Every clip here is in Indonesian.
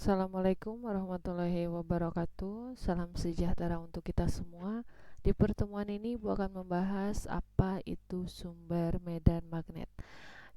Assalamualaikum warahmatullahi wabarakatuh. Salam sejahtera untuk kita semua. Di pertemuan ini Bu akan membahas apa itu sumber medan magnet.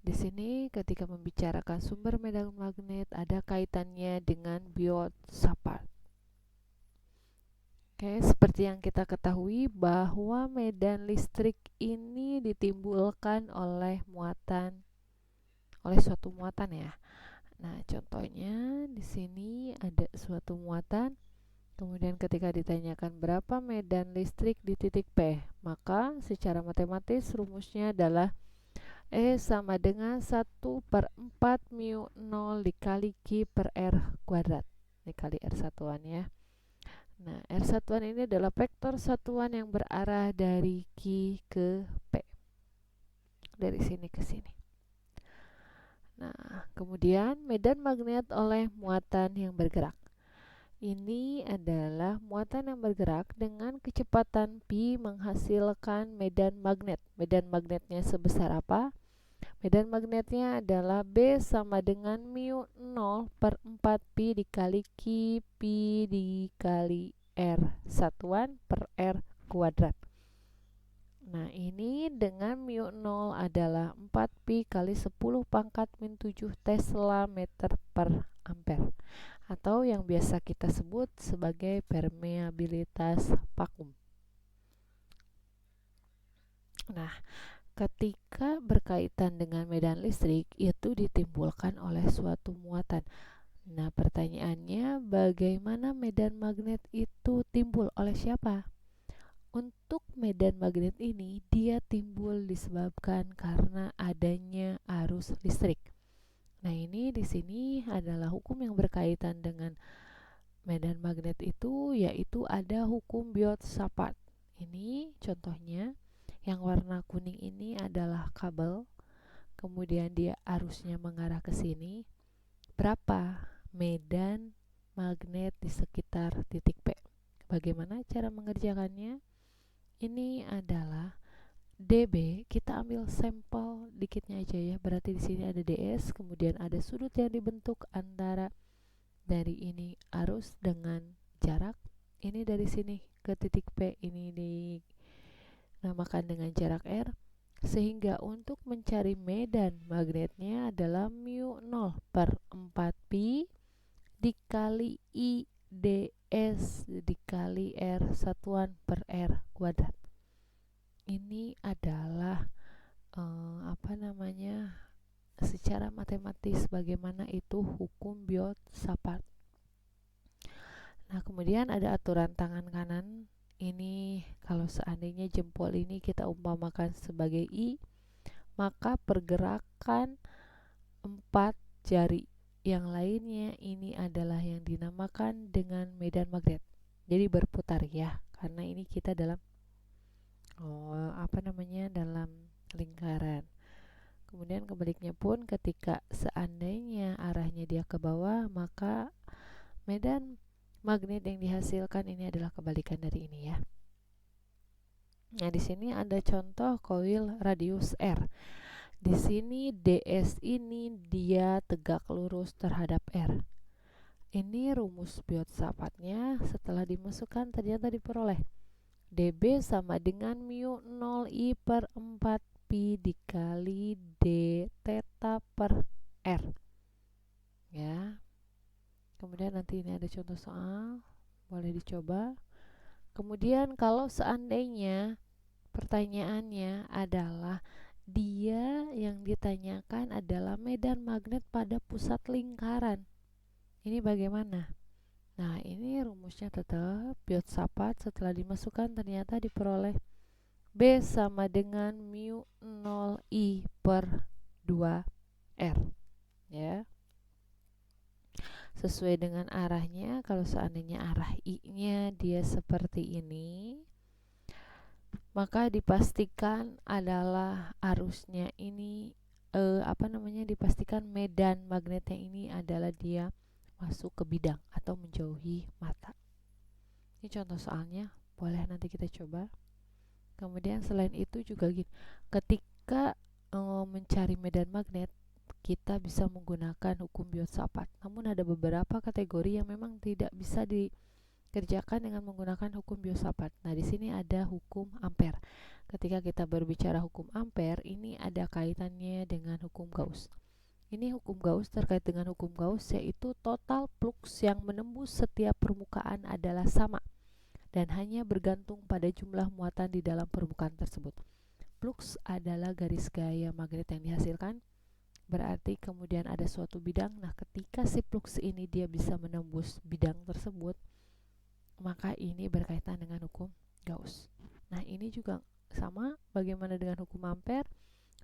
Di sini ketika membicarakan sumber medan magnet ada kaitannya dengan biot Sapar. Oke, seperti yang kita ketahui bahwa medan listrik ini ditimbulkan oleh suatu muatan ya. Nah, contohnya di sini ada suatu muatan. Kemudian ketika ditanyakan berapa medan listrik di titik P, maka secara matematis rumusnya adalah E sama dengan 1/4 mu 0 dikali Q per R kuadrat dikali R satuan ya. Nah, R satuan ini adalah vektor satuan yang berarah dari Q ke P, dari sini ke sini. Nah, kemudian medan magnet oleh muatan yang bergerak. Ini adalah muatan yang bergerak dengan kecepatan P menghasilkan medan magnet. Medan magnetnya sebesar apa? Medan magnetnya adalah B sama dengan mu 0 per 4 Pi dikali Q Pi dikali R satuan per R kuadrat. Nah, ini dengan mu 0 adalah 4 Pi kali 10 pangkat min 7 Tesla meter per ampere, atau yang biasa kita sebut sebagai permeabilitas vakum. Nah, ketika berkaitan dengan medan listrik itu ditimbulkan oleh suatu muatan. Nah, pertanyaannya bagaimana medan magnet itu timbul oleh siapa? Untuk medan magnet ini dia timbul disebabkan karena adanya arus listrik. Nah, ini di sini adalah hukum yang berkaitan dengan medan magnet itu, yaitu ada hukum Biot-Savart. Ini contohnya, yang warna kuning ini adalah kabel, kemudian dia arusnya mengarah ke sini. Berapa medan magnet di sekitar titik P? Bagaimana cara mengerjakannya? Ini adalah dB, kita ambil sampel dikitnya aja ya. Berarti di sini ada ds, kemudian ada sudut yang dibentuk antara dari ini arus dengan jarak. Ini dari sini ke titik P ini dinamakan dengan jarak R, sehingga untuk mencari medan magnetnya adalah mu 0 per 4 pi dikali I ds dikali R satuan per R kuadrat. Ini adalah secara matematis bagaimana itu hukum Biot-Savart. Nah, kemudian ada aturan tangan kanan. Ini kalau seandainya jempol ini kita umpamakan sebagai I, maka pergerakan 4 jari yang lainnya ini adalah yang dinamakan dengan medan magnet. Jadi berputar ya, karena ini kita dalam dalam lingkaran. Kemudian kebaliknya pun ketika seandainya arahnya dia ke bawah, maka medan magnet yang dihasilkan ini adalah kebalikan dari ini ya. Nah, di sini ada contoh koil radius R. Di sini ds ini dia tegak lurus terhadap R. Ini rumus Biot-Savartnya setelah dimasukkan ternyata diperoleh dB sama dengan mu 0 I per 4 pi dikali d theta per R ya. Kemudian nanti ini ada contoh soal, boleh dicoba. Kemudian kalau seandainya pertanyaannya adalah dia yang ditanyakan adalah medan magnet pada pusat lingkaran, ini bagaimana? Nah, ini rumusnya tetap Biot-Savart setelah dimasukkan ternyata diperoleh B sama dengan mu 0 I per 2 R ya. Sesuai dengan arahnya, kalau seandainya arah I-nya dia seperti ini, maka dipastikan adalah arusnya ini dipastikan medan magnetnya ini adalah dia masuk ke bidang atau menjauhi mata. Ini contoh soalnya, boleh nanti kita coba. Kemudian selain itu juga gini, ketika mencari medan magnet, kita bisa menggunakan hukum Biot-Savart. Namun ada beberapa kategori yang memang tidak bisa dikerjakan dengan menggunakan hukum Biot-Savart. Nah, di sini ada hukum Ampere. Ketika kita berbicara hukum Ampere, ini ada kaitannya dengan hukum Gauss. Ini hukum Gauss terkait dengan hukum Gauss, yaitu total flux yang menembus setiap permukaan adalah sama dan hanya bergantung pada jumlah muatan di dalam permukaan tersebut. Flux adalah garis gaya magnet yang dihasilkan, berarti kemudian ada suatu bidang. Nah, ketika si flux ini dia bisa menembus bidang tersebut, maka ini berkaitan dengan hukum Gauss. Nah, ini juga sama bagaimana dengan hukum Ampere.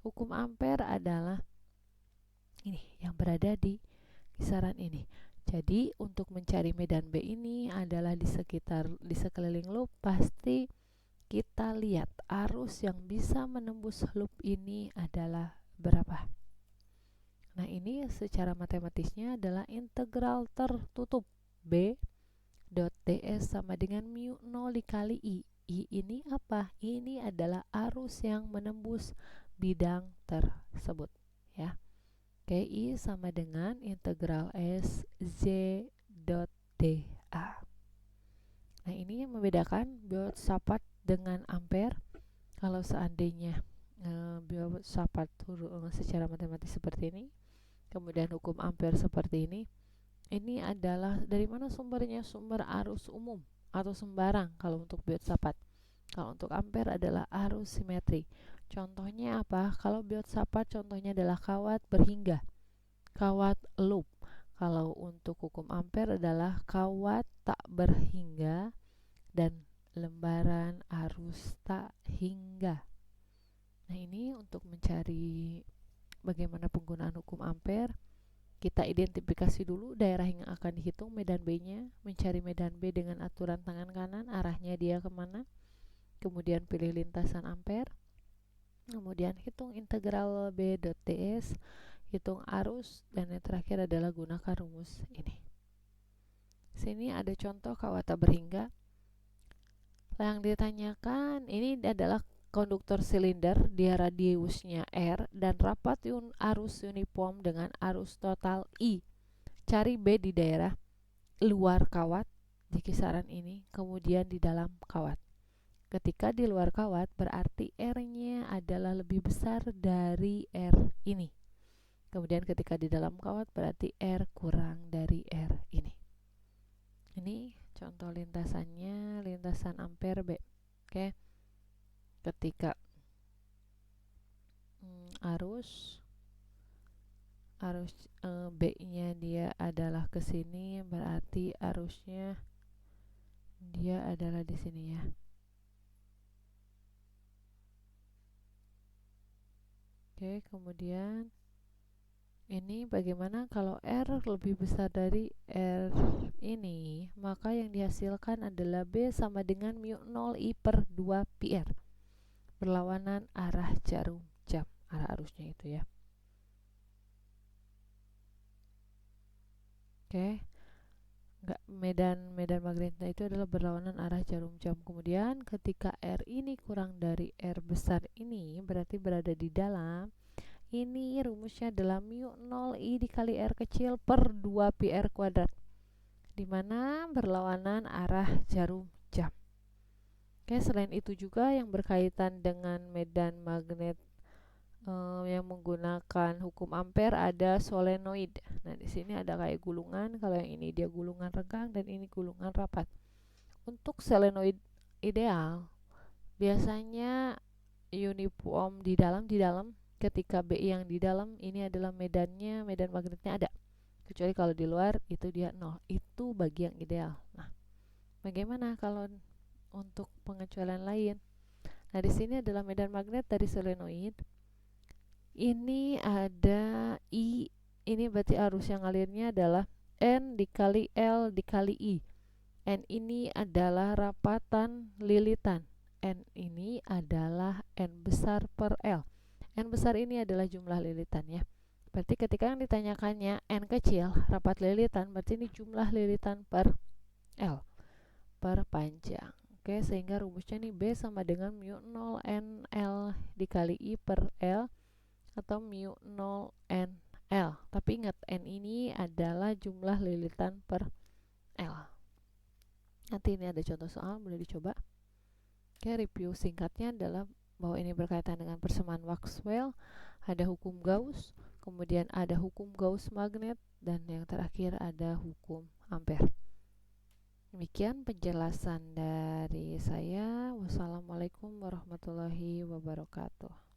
Hukum Ampere adalah ini yang berada di kisaran ini. Jadi untuk mencari medan B ini adalah di sekeliling loop, pasti kita lihat arus yang bisa menembus loop ini adalah berapa. Nah, ini secara matematisnya adalah integral tertutup B dot ds sama dengan mu 0 dikali I. I ini apa? Ini adalah arus yang menembus bidang tersebut, ya. I sama dengan integral S Z dot dA. Nah, ini yang membedakan Biot-Savart dengan Ampere. Kalau seandainya Biot-Savart secara matematis seperti ini, kemudian hukum Ampere seperti ini adalah dari mana sumbernya? Sumber arus umum atau sembarang kalau untuk Biot-Savart. Kalau untuk Ampere adalah arus simetri. Contohnya apa? Kalau Biot-Savart contohnya adalah kawat berhingga, kawat loop. Kalau untuk hukum Ampere adalah kawat tak berhingga dan lembaran arus tak hingga. Nah, ini untuk mencari bagaimana penggunaan hukum Ampere, kita identifikasi dulu daerah yang akan dihitung medan B-nya, mencari medan B dengan aturan tangan kanan, arahnya dia kemana, kemudian pilih lintasan Ampere, kemudian hitung integral B dot ds, hitung arus, dan yang terakhir adalah gunakan rumus ini. Sini ada contoh kawat tak berhingga. Yang ditanyakan ini adalah konduktor silinder, dia radiusnya R dan rapat arus uniform dengan arus total I. Cari B di daerah luar kawat di kisaran ini, kemudian di dalam kawat. Ketika di luar kawat berarti R-nya adalah lebih besar dari R ini. Kemudian ketika di dalam kawat berarti R kurang dari R ini. Ini contoh lintasannya, lintasan Ampere B. Oke. Ketika arus B-nya dia adalah ke sini, berarti arusnya dia adalah di sini, ya. Oke, kemudian ini bagaimana kalau R lebih besar dari R ini, maka yang dihasilkan adalah B sama dengan mu 0 I per 2 PR. Berlawanan arah jarum jam, arah arusnya itu, ya. Oke. Medan magnetnya itu adalah berlawanan arah jarum jam. Kemudian ketika R ini kurang dari R besar ini, berarti berada di dalam. Ini rumusnya adalah mu 0 I dikali R kecil per 2 PR kuadrat, di mana berlawanan arah jarum jam. Oke, selain itu juga yang berkaitan dengan medan magnet yang menggunakan hukum Ampere ada solenoid. Nah, di sini ada kayak gulungan. Kalau yang ini dia gulungan renggang dan ini gulungan rapat. Untuk solenoid ideal biasanya uniform di dalam ketika BI yang di dalam ini adalah medan magnetnya ada. Kecuali kalau di luar itu dia 0. Itu bagi yang ideal. Nah, bagaimana kalau untuk pengecualian lain? Nah, di sini adalah medan magnet dari solenoid. Ini ada I, ini berarti arus yang ngalirnya adalah N dikali L dikali I. N ini adalah rapatan lilitan. N ini adalah N besar per L. N besar ini adalah jumlah lilitan, ya. Berarti ketika yang ditanyakannya N kecil, rapat lilitan, berarti ini jumlah lilitan per L, per panjang. Oke, sehingga rumusnya nih B sama dengan mu 0 NL dikali I per L atau mu 0 N L. Tapi ingat, N ini adalah jumlah lilitan per L. Nanti ini ada contoh soal, boleh dicoba. Oke, review singkatnya adalah bahwa ini berkaitan dengan persamaan Maxwell, ada hukum Gauss, kemudian ada hukum Gauss magnet, dan yang terakhir ada hukum Ampere. Demikian penjelasan dari saya. Wassalamualaikum warahmatullahi wabarakatuh.